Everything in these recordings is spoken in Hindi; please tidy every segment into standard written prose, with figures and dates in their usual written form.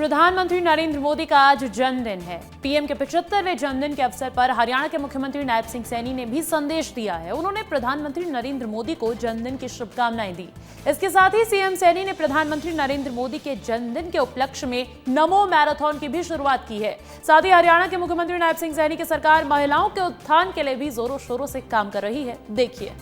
प्रधानमंत्री नरेंद्र मोदी का आज जन्मदिन है। पीएम के 75वें जन्मदिन के अवसर पर हरियाणा के मुख्यमंत्री नायब सिंह सैनी ने भी संदेश दिया है। उन्होंने प्रधानमंत्री नरेंद्र मोदी को जन्मदिन की शुभकामनाएं दी। इसके साथ ही सीएम सैनी ने प्रधानमंत्री नरेंद्र मोदी के जन्मदिन के उपलक्ष्य में नमो मैराथन की भी शुरुआत की है। साथ ही हरियाणा के मुख्यमंत्री नायब सिंह सैनी की सरकार महिलाओं के उत्थान के लिए भी जोरों शोरों से काम कर रही है। देखिए।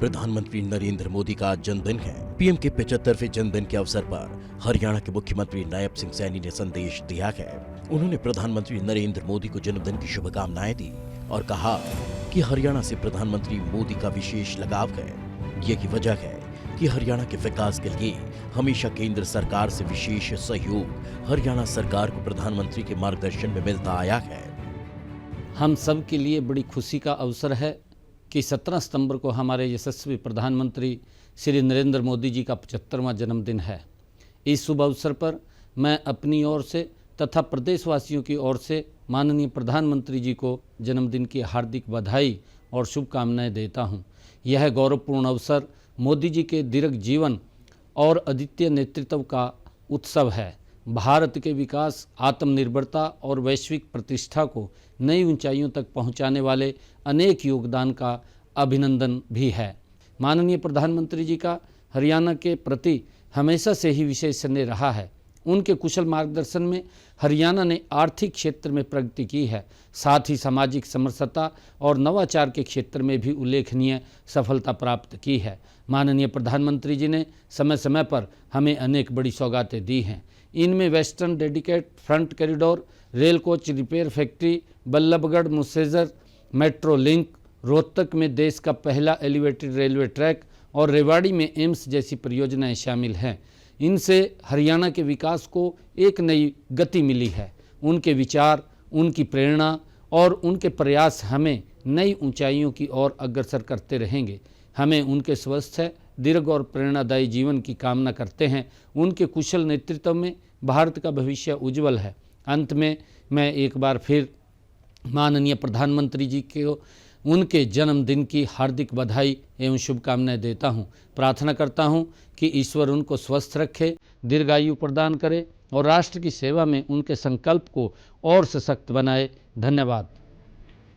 प्रधानमंत्री नरेंद्र मोदी का आज जन्मदिन है। पीएम के 75वें जन्मदिन के अवसर पर हरियाणा के मुख्यमंत्री नायब सिंह सैनी ने संदेश दिया है। उन्होंने प्रधानमंत्री नरेंद्र मोदी को जन्मदिन की शुभकामनाएं दी और कहा कि हरियाणा से प्रधानमंत्री मोदी का विशेष लगाव है। यही वजह है कि हरियाणा के विकास के लिए हमेशा केंद्र सरकार से विशेष सहयोग हरियाणा सरकार को प्रधानमंत्री के मार्गदर्शन में मिलता आया है। हम सब के लिए बड़ी खुशी का अवसर है कि 17 सितंबर को हमारे यशस्वी प्रधानमंत्री श्री नरेंद्र मोदी जी का 75वां जन्मदिन है। इस शुभ अवसर पर मैं अपनी ओर से तथा प्रदेशवासियों की ओर से माननीय प्रधानमंत्री जी को जन्मदिन की हार्दिक बधाई और शुभकामनाएं देता हूं। यह गौरवपूर्ण अवसर मोदी जी के दीर्घ जीवन और अद्वितीय नेतृत्व का उत्सव है। भारत के विकास, आत्मनिर्भरता और वैश्विक प्रतिष्ठा को नई ऊंचाइयों तक पहुंचाने वाले अनेक योगदान का अभिनंदन भी है। माननीय प्रधानमंत्री जी का हरियाणा के प्रति हमेशा से ही विशेष स्नेह रहा है। उनके कुशल मार्गदर्शन में हरियाणा ने आर्थिक क्षेत्र में प्रगति की है, साथ ही सामाजिक समरसता और नवाचार के क्षेत्र में भी उल्लेखनीय सफलता प्राप्त की है। माननीय प्रधानमंत्री जी ने समय समय पर हमें अनेक बड़ी सौगातें दी हैं। इनमें western dedicated freight corridor, rail coach repair factory, Ballabhgarh Mujesar metro link, Rohtak में देश का पहला एलिवेटेड रेलवे ट्रैक और रेवाड़ी में एम्स जैसी परियोजनाएं शामिल हैं। इनसे हरियाणा के विकास को एक नई गति मिली है। उनके विचार, उनकी प्रेरणा और उनके प्रयास हमें नई ऊंचाइयों की ओर अग्रसर करते रहेंगे। हमें उनके स्वस्थ, दीर्घ और प्रेरणादायी जीवन की कामना करते हैं। उनके कुशल नेतृत्व में भारत का भविष्य उज्जवल है। अंत में मैं एक बार फिर माननीय प्रधानमंत्री जी को उनके जन्मदिन की हार्दिक बधाई एवं शुभकामनाएं देता हूं। प्रार्थना करता हूं कि ईश्वर उनको स्वस्थ रखे, दीर्घायु प्रदान करे और राष्ट्र की सेवा में उनके संकल्प को और सशक्त बनाए। धन्यवाद।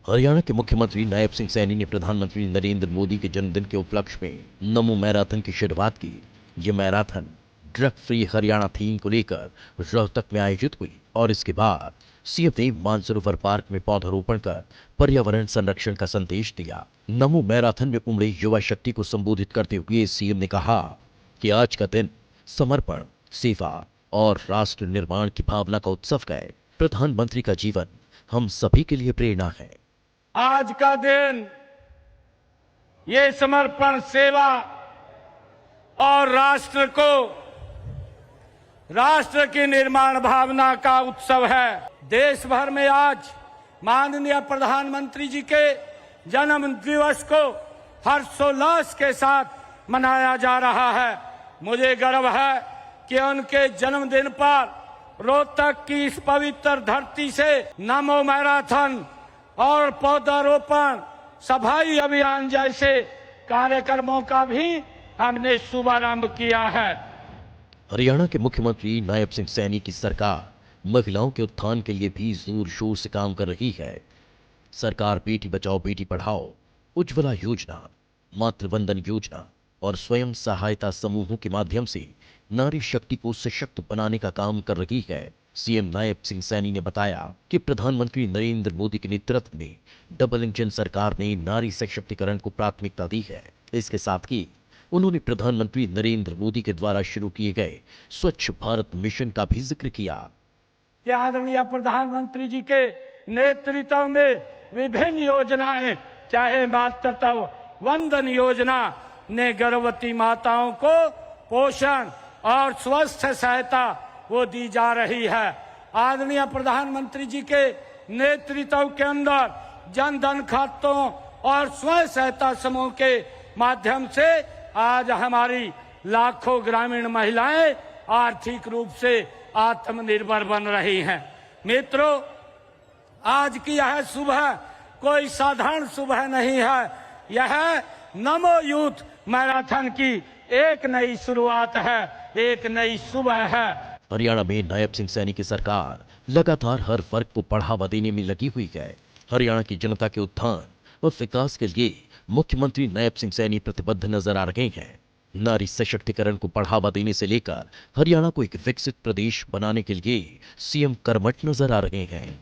हरियाणा के मुख्यमंत्री नायब सिंह सैनी ने प्रधानमंत्री नरेंद्र मोदी के जन्मदिन के उपलक्ष्य में नमो मैराथन की शुरुआत की। ये marathon drug free Haryana theme को लेकर रोहतक में आयोजित हुई और इसके बाद सीएम ने मानसरोवर पार्क में पौधारोपण कर पर्यावरण संरक्षण का संदेश दिया। नमो मैराथन में उमड़े युवा शक्ति को संबोधित करते हुए सीएम ने कहा कि आज का दिन समर्पण, सेवा और राष्ट्र निर्माण की भावना का उत्सव है। प्रधानमंत्री का जीवन हम सभी के लिए प्रेरणा है। आज का दिन ये समर्पण, सेवा और राष्ट्र की निर्माण भावना का उत्सव है। देश भर में आज माननीय प्रधानमंत्री जी के जन्म दिवस को हर्षोल्लास के साथ मनाया जा रहा है। मुझे गर्व है कि उनके जन्मदिन पर रोहतक की इस पवित्र धरती से नमो मैराथन और पौधारोपण, सफाई अभियान जैसे कार्यक्रमों का भी हमने शुभारंभ किया है। हरियाणा के मुख्यमंत्री नायब सिंह सैनी की सरकार महिलाओं के उत्थान के लिए भी जोर शोर से काम कर रही है। सरकार बेटी बचाओ बेटी पढ़ाओ, उज्ज्वला योजना, मातृवंदन योजना और स्वयं सहायता समूहों के माध्यम से नारी शक्ति को सशक्त बनाने का काम कर रही है। सीएम नायब सिंह सैनी ने बताया कि प्रधानमंत्री नरेंद्र मोदी के नेतृत्व में डबल इंजन सरकार ने नारी सशक्तिकरण को प्राथमिकता दी है। इसके साथ ही उन्होंने प्रधानमंत्री नरेंद्र मोदी के द्वारा शुरू किए गए स्वच्छ भारत मिशन का भी जिक्र किया। आदरणीय प्रधानमंत्री जी के नेतृत्व में विभिन्न योजनाएं, चाहे मातृत्व वंदन योजना ने गर्भवती माताओं को पोषण और स्वास्थ्य सहायता वो दी जा रही है। आदरणीय प्रधानमंत्री जी के नेतृत्व के अंदर जन धन खातों और स्वयं सहायता समूह के माध्यम से आज हमारी लाखों ग्रामीण महिलाएं आर्थिक रूप से आत्मनिर्भर बन रही हैं। मित्रों, आज की यह सुबह कोई साधारण सुबह नहीं है। यह नमो यूथ मैराथन की एक नई शुरुआत है, एक नई सुबह है। हरियाणा में नायब सिंह सैनी की सरकार लगातार हर वर्ग को बढ़ावा देने में लगी हुई है। हरियाणा की जनता के उत्थान व विकास के लिए मुख्यमंत्री नायब सिंह सैनी प्रतिबद्ध नजर आ रहे हैं। नारी सशक्तिकरण को बढ़ावा देने से लेकर हरियाणा को एक विकसित प्रदेश बनाने के लिए सीएम कर्मठ नजर आ रहे हैं।